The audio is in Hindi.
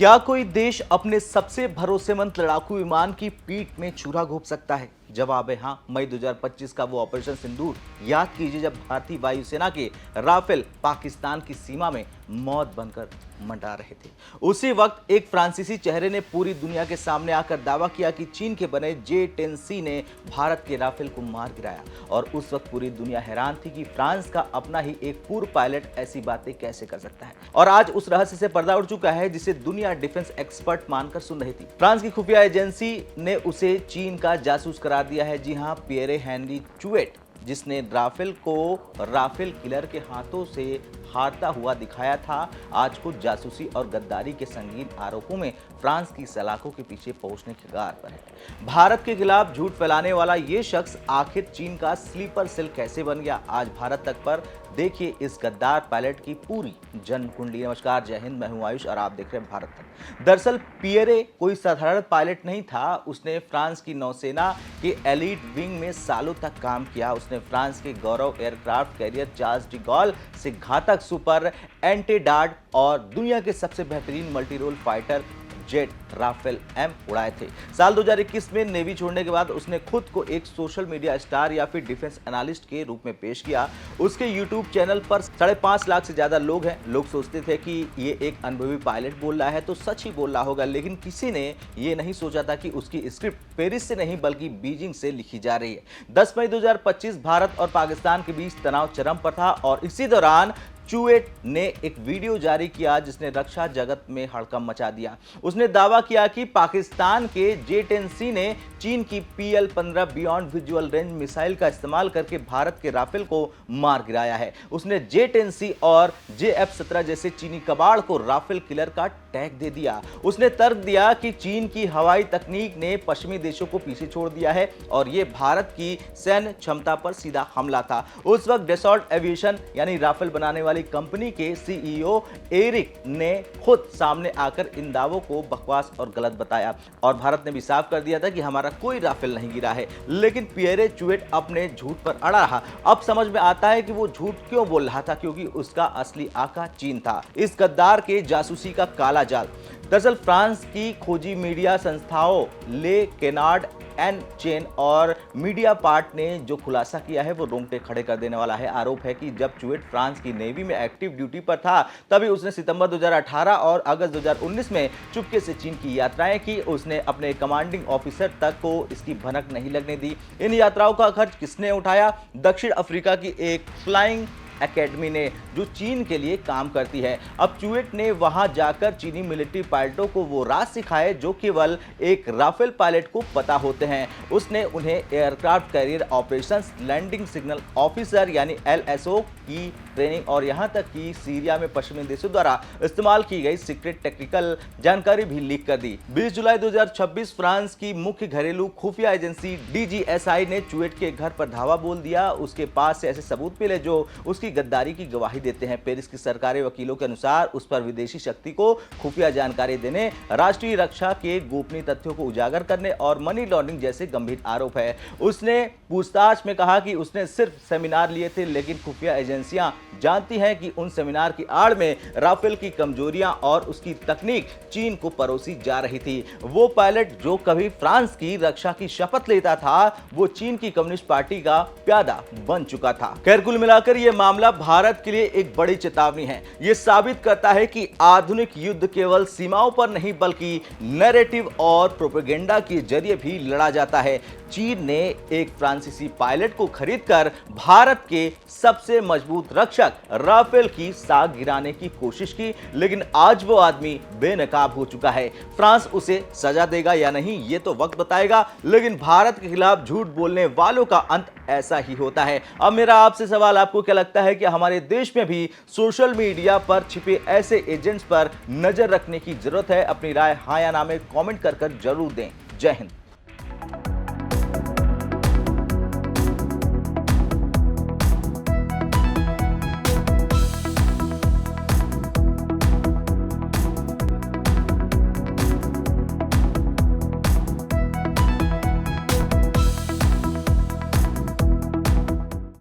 क्या कोई अपने अपने सबसे भरोसेमंद लड़ाकू विमान की पीठ में छुरा घोंप सकता है? जवाब है हाँ। मई 2025 का वो ऑपरेशन सिंदूर याद कीजिए, जब भारतीय वायुसेना के राफेल पाकिस्तान की सीमा में मौत बनकर मंडरा रहे थे। उसी वक्त एक फ्रांसीसी चेहरे ने पूरी दुनिया के सामने आकर दावा किया कि चीन के बने J-10C ने भारत के राफेल को मार गिराया। और उस वक्त पूरी दुनिया हैरान थी कि फ्रांस का अपना ही एक पूर्व पायलट ऐसी बातें कैसे कर सकता है। और आज उस रहस्य से पर्दा उठ चुका है जिसे दुनिया डिफेंस एक्सपर्ट मानकर सुन रही थी। फ्रांस की खुफिया एजेंसी ने उसे चीन का जासूस करार दिया है। जी हां, पियरे हेनरी चुवेट, जिसने राफेल को राफेल किलर के हाथों से हारता हुआ दिखाया था, आज खुद जासूसी और गद्दारी के संगीन आरोपों में फ्रांस की सलाखों के पीछे पहुंचने के कगार पर है। भारत के खिलाफ झूठ फैलाने वाला ये शख्स आखिर चीन का स्लीपर सेल कैसे बन गया, आज भारत तक पर देखिए इस गद्दार पायलट की पूरी जन्म कुंडली। नमस्कार, जय हिंद, मैं हूं आयुष और आप देख रहे हैं भारत तक। दरअसल पियरे कोई साधारण पायलट नहीं था। उसने फ्रांस की नौसेना के एलीट विंग में सालों तक काम किया। उसने फ्रांस के गौरव aircraft carrier Charles de Gaulle से घातक सुपर एंटेडार्ड और दुनिया के सबसे बेहतरीन multi role fighter jet Rafale M उड़ाए थे। साल 2021 में नेवी छोड़ने के बाद उसने खुद को एक सोशल मीडिया स्टार या फिर डिफेंस एनालिस्ट के रूप में पेश किया। उसके यूट्यूब चैनल पर 5.5 लाख से ज्यादा लोग हैं। लोग सोचते थे कि ये एक अनुभवी पायलट बोल रहा है तो सच ही बोल रहा होगा, लेकिन किसी ने ये नहीं सोचा था कि उसकी स्क्रिप्ट पेरिस से नहीं बल्कि बीजिंग से लिखी जा रही है। 10 मई 2025 भारत और पाकिस्तान के बीच तनाव चरम पर था और इसी दौरान चुवेट ने एक वीडियो जारी किया जिसने रक्षा जगत में हड़कंप मचा दिया। उसने दावा किया कि पाकिस्तान के J-10C ने चीन की PL-15 beyond visual range missile का इस्तेमाल करके भारत के राफेल को मार गिराया है। उसने J-10C और JF-17 जैसे चीनी कबाड़ को राफेल किलर का टैग दे दिया। उसने तर्क दिया कि चीन की हवाई तकनीक ने पश्चिमी देशों को पीछे छोड़ दिया है और यह भारत की सैन्य क्षमता पर सीधा हमला था। उस वक्त डसॉल्ट एविएशन यानी राफेल बनाने वाली कंपनी के CEO एरिक ने खुद सामने आकर इन दावों को बकवास और गलत बताया और भारत ने भी साफ कर दिया था कि हमारा कोई राफेल नहीं गिरा है। लेकिन पियरे चुवेट अपने झूठ पर अड़ा रहा। अब समझ में आता है कि वो झूठ क्यों बोल रहा था, क्योंकि उसका असली आका चीन था। इस गद्दार के जासूसी का काला जाल। दरअसल फ्रांस की खोजी मीडिया संस्थाओं ले केनार्ड एन चेन और मीडिया पार्ट ने जो खुलासा किया है वो रोंगटे खड़े कर देने वाला है। आरोप है कि जब चुवेट फ्रांस की नेवी में एक्टिव ड्यूटी पर था तभी उसने सितंबर 2018 और अगस्त 2019 में चुपके से चीन की यात्राएं की। उसने अपने कमांडिंग ऑफिसर तक को इसकी भनक नहीं लगने दी। इन यात्राओं का खर्च किसने उठाया? दक्षिण अफ्रीका की एक फ्लाइंग एकेडमी ने, जो चीन के लिए काम करती है। अब चुवेट ने वहां जाकर चीनी मिलिट्री पायलटों को वो राज सिखाए जो केवल एक राफेल पायलट को पता होते हैं। उसने उन्हें aircraft carrier operations landing signal officer यानी LSO की ट्रेनिंग और यहां तक कि सीरिया में पश्चिमी देशों द्वारा इस्तेमाल की गई सीक्रेट टेक्निकल जानकारी भी लीक कर दी। 20 जुलाई 2026 फ्रांस की मुख्य घरेलू खुफिया एजेंसी DGSI ने चुवेट के घर पर धावा बोल दिया। उसके पास से ऐसे सबूत मिले जो उसकी गद्दारी की गवाही देते हैं। पेरिस की सरकारी वकीलों के अनुसार उस पर विदेशी शक्ति को खुफिया जानकारी देने, राष्ट्रीय रक्षा के गोपनीय तथ्यों को उजागर करने और मनी लॉन्ड्रिंग जैसे गंभीर आरोप है। उसने पूछताछ में कहा कि उसने सिर्फ सेमिनार लिए थे, लेकिन खुफिया एजेंसियां जानती हैं कि उन सेमिनार की आड़ में राफेल की कमजोरियां और उसकी तकनीक चीन को परोसी जा रही थी। वो पायलट जो कभी फ्रांस की रक्षा की शपथ लेता था, वो चीन की कम्युनिस्ट पार्टी का प्यादा बन चुका था। खैर, कुल मिलाकर यह मामला भारत के लिए एक बड़ी चेतावनी है। यह साबित करता है कि आधुनिक युद्ध केवल सीमाओं पर नहीं बल्कि नैरेटिव और प्रोपेगेंडा के जरिए भी लड़ा जाता है। चीन ने एक फ्रांसीसी पायलट को खरीदकर भारत के सबसे मजबूत रक्षक राफेल की साख गिराने की कोशिश की, लेकिन आज वो आदमी बेनकाब हो चुका है। फ्रांस उसे सजा देगा या नहीं ये तो वक्त बताएगा, लेकिन भारत के खिलाफ झूठ बोलने वालों का अंत ऐसा ही होता है। अब मेरा आपसे सवाल, आपको क्या लगता है कि हमारे देश में भी सोशल मीडिया पर छिपे ऐसे एजेंट्स पर नजर रखने की जरूरत है? अपनी राय हां या ना में कमेंट कर जरूर दें। जय हिंद।